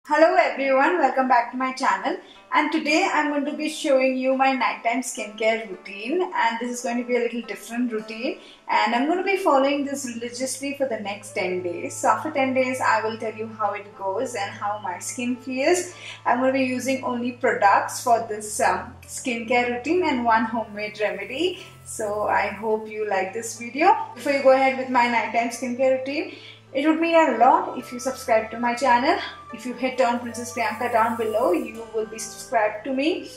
Hello everyone, welcome back to my channel, and today I'm going to be showing you my nighttime skincare routine, and this is going to be a little different routine, and I'm going to be following this religiously for the next 10 days. So after 10 days I will tell you how it goes and how my skin feels. I'm going to be using only products for this skincare routine and one homemade remedy. So I hope you like this video. Before you go ahead with my nighttime skincare routine, it would mean a lot if you subscribe to my channel. If you hit on Princess Priyanka down below, you will be subscribed to me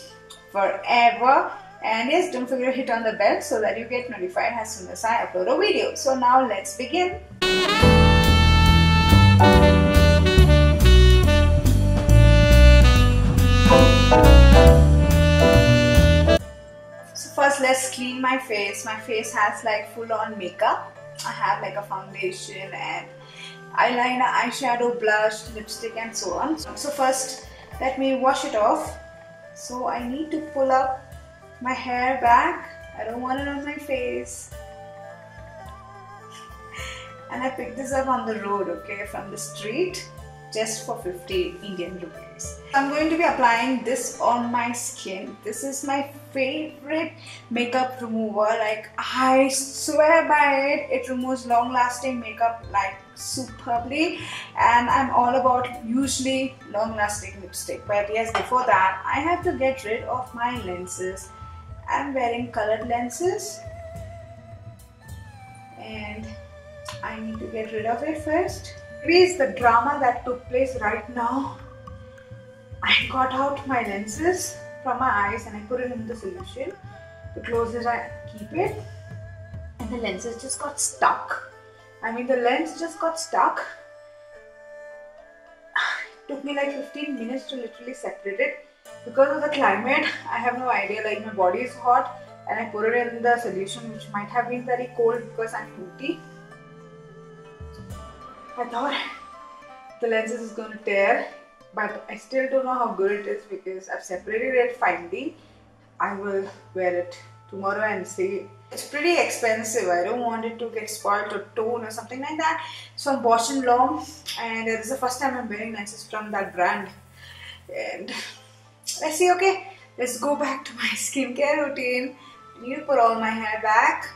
forever. And yes, don't forget to hit on the bell so that you get notified as soon as I upload a video. So now let's begin. So first let's clean my face. My face has like full on makeup. I have like a foundation and eyeliner, eyeshadow, blush, lipstick and so on. So first let me wash it off. So I need to pull up my hair back. I don't want it on my face. And I picked this up on the road, okay, from the street, just for 50 Indian rupees. I'm going to be applying this on my skin. This is my favorite makeup remover. Like, I swear by it. It removes long lasting makeup like superbly, and I'm all about usually long lasting lipstick. But yes, before that I have to get rid of my lenses. I'm wearing colored lenses and I need to get rid of it first. Maybe it's the drama that took place right now. I got out my lenses from my eyes and I put it in the solution. The closer I keep it, and the lenses just got stuck. I mean, the lens just got stuck. It took me like 15 minutes to literally separate it. Because of the climate, I have no idea, like my body is hot and I put it in the solution which might have been very cold because I'm fruity. I thought the lenses is going to tear, but I still don't know how good it is because I've separated it finally. I will wear it tomorrow and see. It's pretty expensive. I don't want it to get spoiled or torn or something like that. So I'm Bausch & Lomb, and this is the first time I'm wearing lenses from that brand. And let's see, okay, let's go back to my skincare routine. I need to put all my hair back.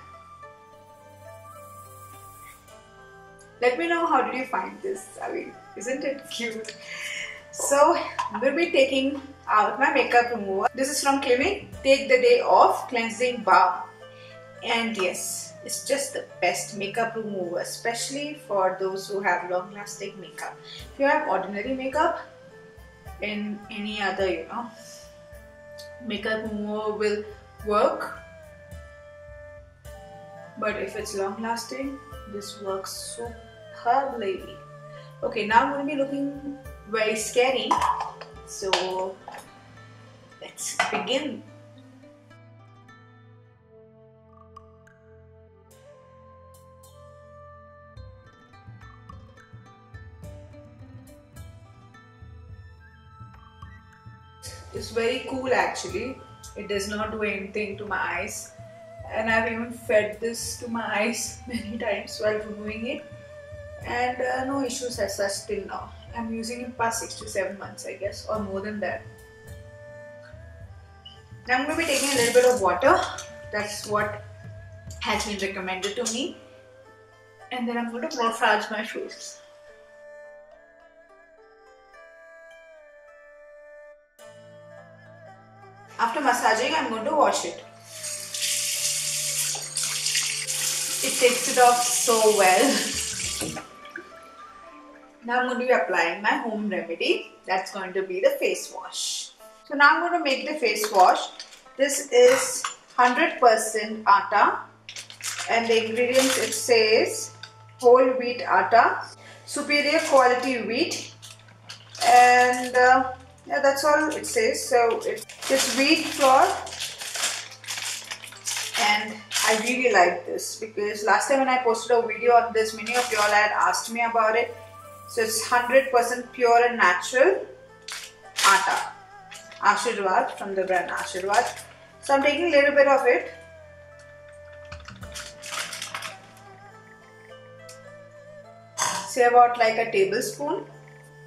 Let me know how did you find this. I mean, isn't it cute? So I'm going to be taking out my makeup remover. This is from Clinique Take the Day Off Cleansing Balm. And yes, it's just the best makeup remover, especially for those who have long lasting makeup. If you have ordinary makeup, in any other, makeup remover will work. But if it's long lasting, this works superbly. Okay, now I'm going to be looking very scary. So let's begin. It's very cool actually. It does not do anything to my eyes. And I've even fed this to my eyes many times while removing it. And no issues as such till now. I'm using it past 6 to 7 months, I guess, or more than that. Now I'm going to be taking a little bit of water. That's what has been recommended to me. And then I'm going to massage my face. After massaging, I'm going to wash it. It takes it off so well. Now I'm going to be applying my home remedy. That's going to be the face wash. So now I'm going to make the face wash. This is 100% atta, and the ingredients, it says whole wheat atta, superior quality wheat, and yeah, that's all it says. So it's wheat flour, and I really like this because last time when I posted a video on this, many of y'all had asked me about it. So it's 100% pure and natural atta, Ashirwad, from the brand Ashirwad. So I'm taking a little bit of it. Say about like a tablespoon.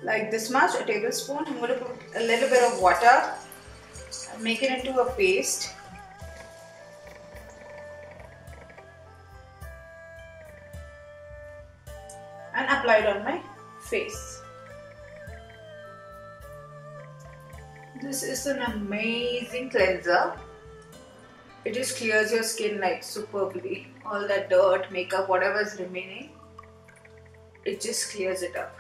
like this much, a tablespoon. I'm going to put a little bit of water and make it into a paste. And apply it on my face. This is an amazing cleanser. It just clears your skin like superbly. All that dirt, makeup, whatever is remaining, it just clears it up.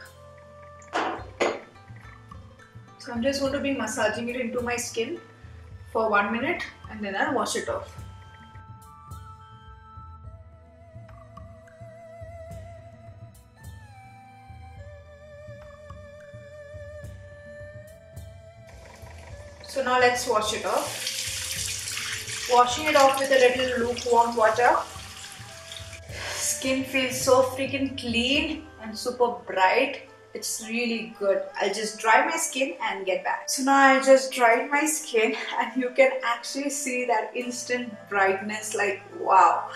So I'm just going to be massaging it into my skin for 1 minute and then I'll wash it off. So now let's wash it off. Washing it off with a little lukewarm water. Skin feels so freaking clean and super bright. It's really good. I'll just dry my skin and get back. So now I just dried my skin and you can actually see that instant brightness, like wow.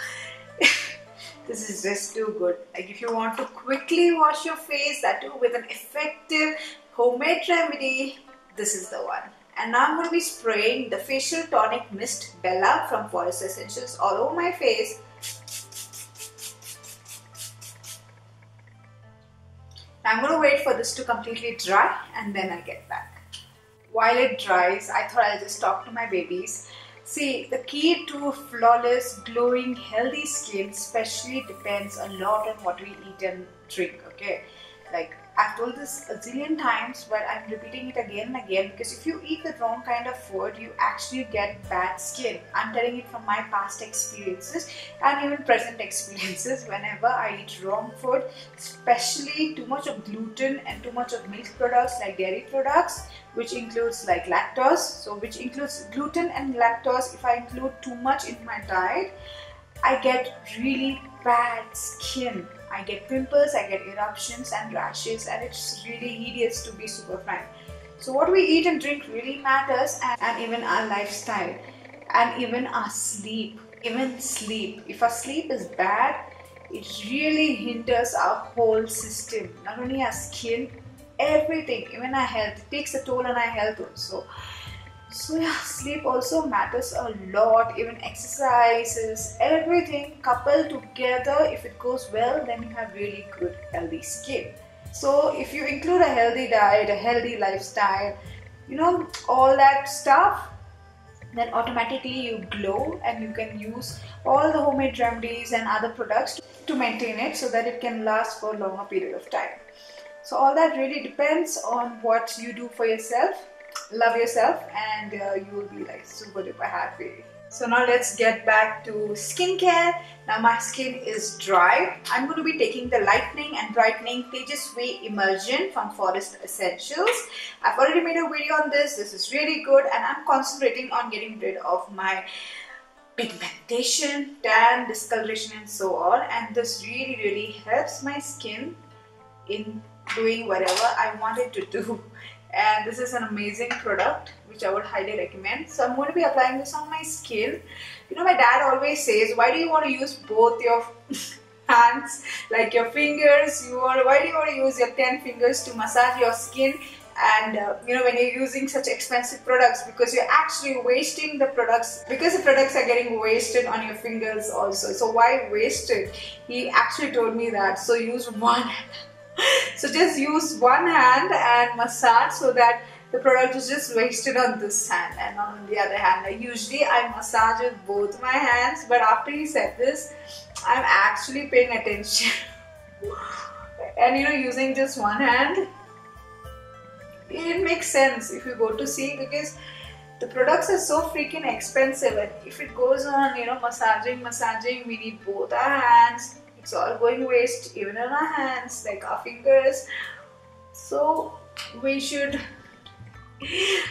This is just too good. Like if you want to quickly wash your face, that too with an effective homemade remedy, this is the one. And now I'm going to be spraying the Facial Tonic Mist Bella from Forest Essentials all over my face. Now I'm going to wait for this to completely dry and then I'll get back. While it dries, I thought I'll just talk to my babies. See, the key to flawless, glowing, healthy skin especially depends a lot on what we eat and drink, okay? Like, I've told this a zillion times, but I'm repeating it again and again because if you eat the wrong kind of food, you actually get bad skin. I'm telling it from my past experiences and even present experiences. Whenever I eat wrong food, especially too much of gluten and too much of milk products like dairy products, which includes like lactose, so which includes gluten and lactose, if I include too much in my diet, I get really bad skin. I get pimples, I get eruptions and rashes, and it's really hideous to be super frank. So what we eat and drink really matters, and even our lifestyle and even our sleep. Even sleep. If our sleep is bad, it really hinders our whole system. Not only our skin, everything, even our health. It takes a toll on our health also. So yeah, sleep also matters a lot, even exercises, everything coupled together. If it goes well, then you have really good healthy skin. So if you include a healthy diet, a healthy lifestyle, you know, all that stuff, then automatically you glow and you can use all the homemade remedies and other products to maintain it so that it can last for a longer period of time. So all that really depends on what you do for yourself. Love yourself and you will be like super duper happy. So now let's get back to skincare. Now my skin is dry. I'm going to be taking the Lightening and Brightening Tejasvi Emulsion from Forest Essentials. I've already made a video on this. This is really good and I'm concentrating on getting rid of my pigmentation, tan, discoloration and so on. And this really helps my skin in doing whatever I want it to do. And this is an amazing product which I would highly recommend. So I'm going to be applying this on my skin. You know, my dad always says, why do you want to use both your hands, like your fingers? Why do you want to use your 10 fingers to massage your skin? And you know, when you're using such expensive products, because you're actually wasting the products, because the products are getting wasted on your fingers also. So why waste it? He actually told me that. So use one hand. So just use one hand and massage so that the product is just wasted on this hand and not on the other hand. Like usually I massage with both my hands, but after he said this, I'm actually paying attention. And you know, using just one hand, it makes sense if you go to see, because the products are so freaking expensive, and if it goes on, you know, massaging, we need both our hands. It's all going waste, even on our hands, like our fingers. So we should.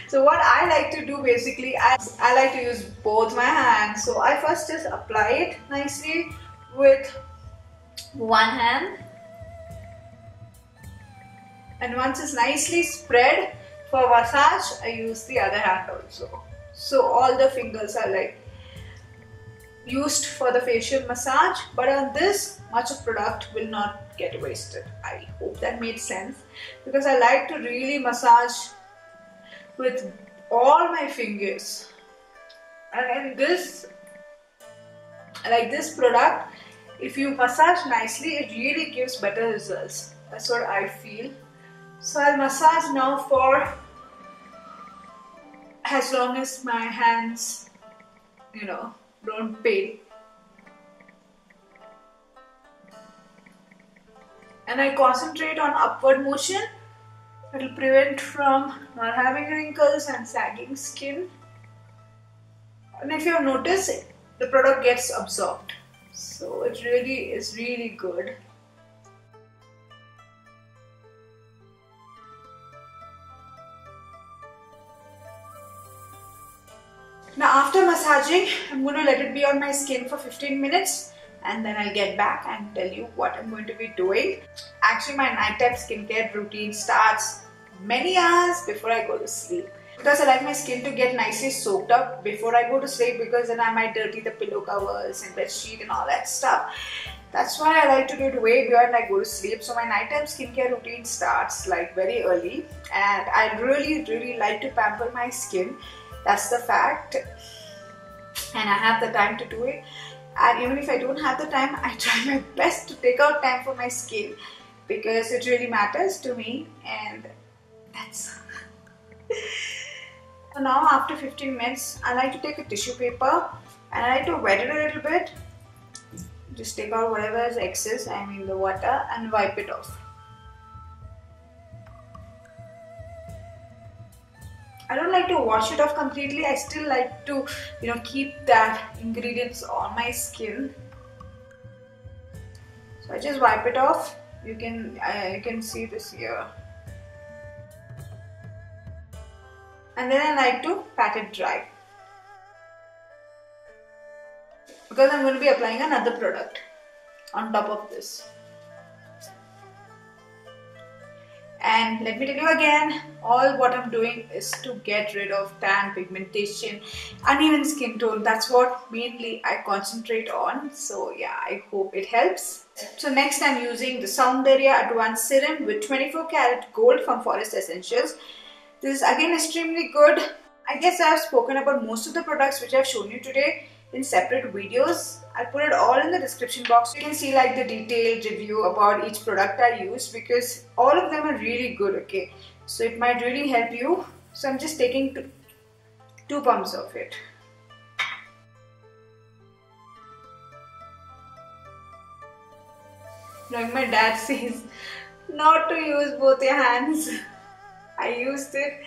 So what I like to do basically, I like to use both my hands. So I first just apply it nicely with one hand, and once it's nicely spread for massage, I use the other hand also. So all the fingers are like, used for the facial massage, but on this much of product will not get wasted. I hope that made sense, because I like to really massage with all my fingers. And in this, like this product, if you massage nicely, it really gives better results. That's what I feel. So I'll massage now for as long as my hands, don't pain. And I concentrate on upward motion. It will prevent from not having wrinkles and sagging skin. And if you have noticed, the product gets absorbed. So it really is really good. Now after massaging, I'm going to let it be on my skin for 15 minutes. And then I'll get back and tell you what I'm going to be doing. Actually, my nighttime skincare routine starts many hours before I go to sleep, because I like my skin to get nicely soaked up before I go to sleep, because then I might dirty the pillow covers and bed sheet and all that stuff. That's why I like to do it way before I go to sleep. So my nighttime skincare routine starts like very early, and I really like to pamper my skin. That's the fact, and I have the time to do it. And even if I don't have the time, I try my best to take out time for my skin, because it really matters to me. And that's so now after 15 minutes, I like to take a tissue paper and I like to wet it a little bit. Just take out whatever is excess, the water, and wipe it off. I don't like to wash it off completely. I still like to, keep that ingredients on my skin. So I just wipe it off. You can see this here. And then I like to pat it dry, because I'm going to be applying another product on top of this. And let me tell you again, all what I'm doing is to get rid of tan, pigmentation, uneven skin tone. That's what mainly I concentrate on. So yeah, I hope it helps. So next I'm using the Soundarya Advanced Serum with 24 karat gold from Forest Essentials. This is again extremely good. I guess I've spoken about most of the products which I've shown you today in separate videos. I'll put it all in the description box. You can see like the detailed review about each product I use, because all of them are really good, okay? So it might really help you. So I'm just taking two pumps of it. Like my dad says, not to use both your hands. I used it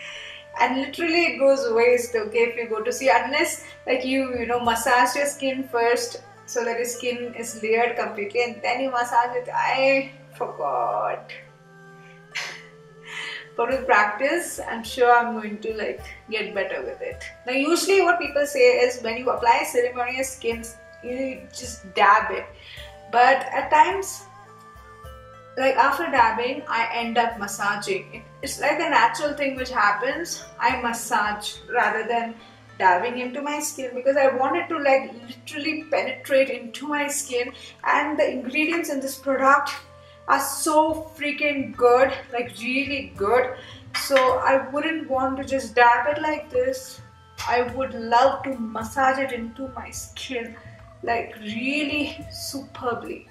and literally it goes waste, okay, if you go to see, unless like you massage your skin first so that your skin is layered completely, and then you massage it. I forgot. But with practice, I'm sure I'm going to get better with it. Now usually what people say is, when you apply a serum on your skin, you just dab it. But at times, after dabbing, I end up massaging. It's like a natural thing which happens. I massage rather than dabbing into my skin, because I want it to literally penetrate into my skin. And the ingredients in this product are so freaking good, really good. So I wouldn't want to just dab it like this. I would love to massage it into my skin, really superbly.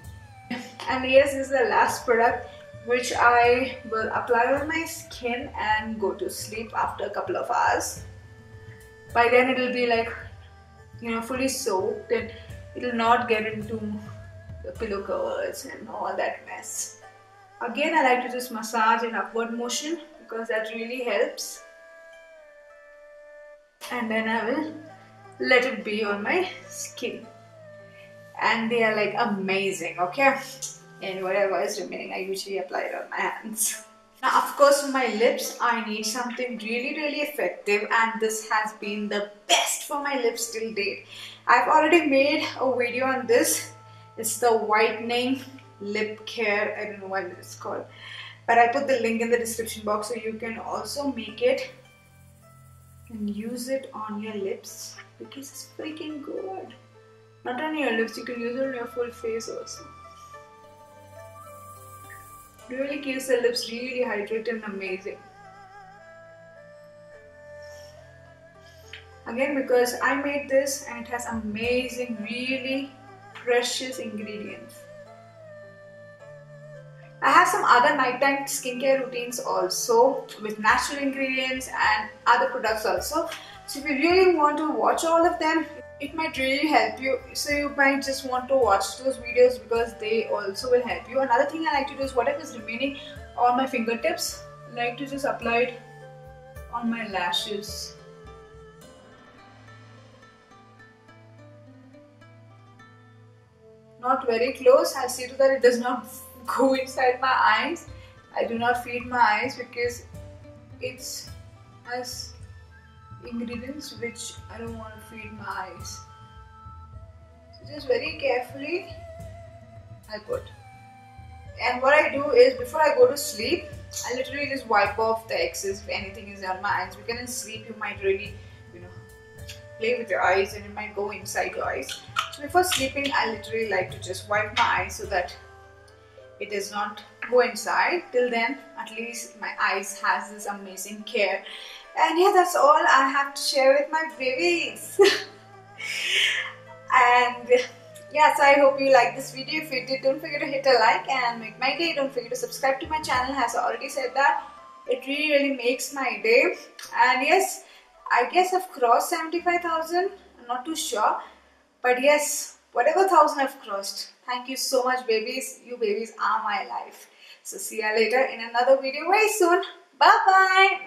And yes, this is the last product which I will apply on my skin and go to sleep after a couple of hours. By then it will be fully soaked, and it will not get into the pillow covers and all that mess. Again, I like to just massage in upward motion, because that really helps. And then I will let it be on my skin. And they are amazing, okay? And whatever is remaining, I usually apply it on my hands. Now, of course, for my lips, I need something really effective, and this has been the best for my lips till date. I've already made a video on this. It's the whitening lip care. I don't know what it's called, but I put the link in the description box, so you can also make it and use it on your lips, because it's freaking good. Not on your lips, you can use it on your full face also. Really keeps the lips really hydrated and amazing. Again, because I made this and it has amazing, really precious ingredients. I have some other nighttime skincare routines also with natural ingredients and other products also. So if you really want to watch all of them, it might really help you. So you might just want to watch those videos because they also will help you. Another thing I like to do is whatever is remaining on my fingertips, I like to just apply it on my lashes. Not very close. I'll see to that it does not go inside my eyes. I do not feed my eyes because it has ingredients which I don't want to feed my eyes. So just very carefully I put. And what I do is before I go to sleep, I literally just wipe off the excess if anything is on my eyes. Because in sleep you might really, play with your eyes and it might go inside your eyes. So before sleeping, I literally like to just wipe my eyes so that it does not go inside. Till then, at least my eyes has this amazing care. And yeah, that's all I have to share with my babies. And yeah, so I hope you like this video. If you did, don't forget to hit a like and make my day. Don't forget to subscribe to my channel. As I already said that, it really makes my day. And yes, I guess I've crossed 75,000. I'm not too sure. But yes, whatever 1,000 I've crossed. Thank you so much, babies. You babies are my life. So see you later in another video very soon. Bye-bye.